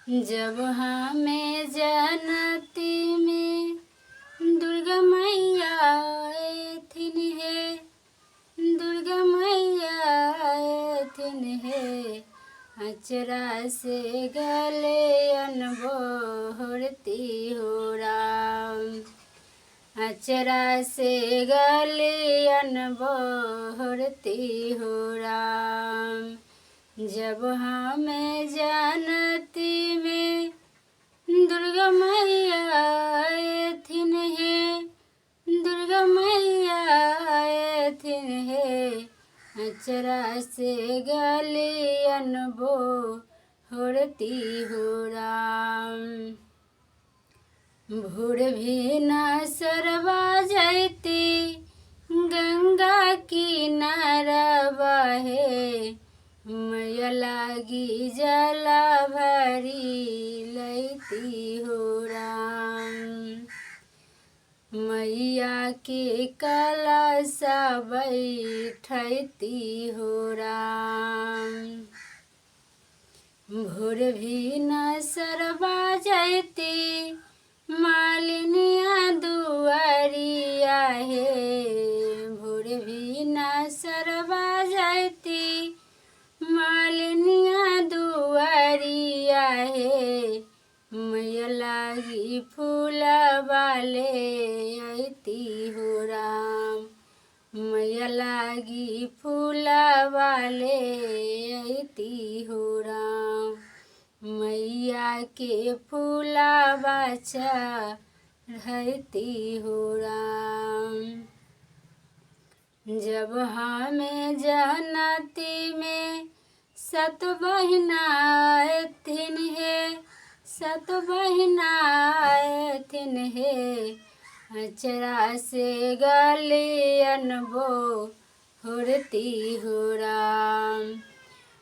जब हमें जनती में दुर्गा मैया आएथिन है, दुर्गा मैया आएथिन है। अचरा से गले अनबोहरती हो राम, अचरा से गले अनबोहरती हो राम। जब हमें जानती में दुर्गा मैया आएथिन है, दुर्गा मैया आएथिन है। अचरा से गले अनबोहरती हो राम। भोर भी न सरवा जैती गंगा किनारवा है। मैया लागी जला भरी लैती हो राम। मैया के कलशा बैठती हो राम। भोर भी न सरवा जैती मालिनिया दुआरिया है। भोर भी न सरवा जैती मालिनिया दुआरिया है। मैया लागी फूला वाले आती हो राम, मैया लागी फूला वाले आती हो राम। मैया के फूला बाचा रहती हो राम। जब हमें जानती में सत बहिना आएथिन है, सत बहिना आएथिन है। अचरा से गले अनबोहरती हो राम।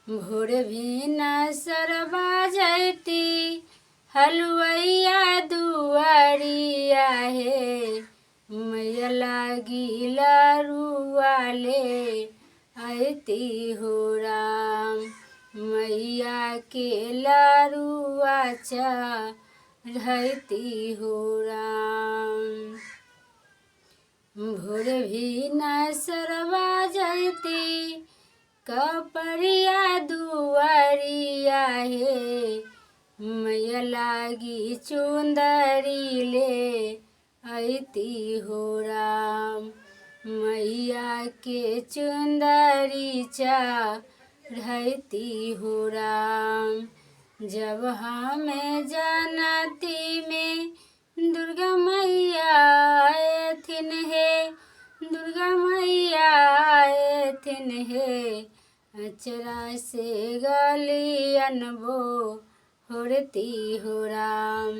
भोर भी न सरवा जैती हलवैया दुआरिया है। मैया लागी लारू वाले आती हो राम। मैया के लारुआ चढ़ती हो राम। भोर भी न सरवा जैती कपड़िया दुआरिया है। मैया लागी चुंदरी ले आती हो राम। मैया के चुंदरी चढ़ती हो राम। जब हमें जानती में दुर्गा मैया आएथिन है, दुर्गा मैया आएथिन है। अचरा से गली अनबोहरती हो राम,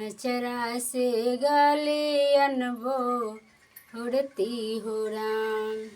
अचरा से गली अनबोहरती हो राम।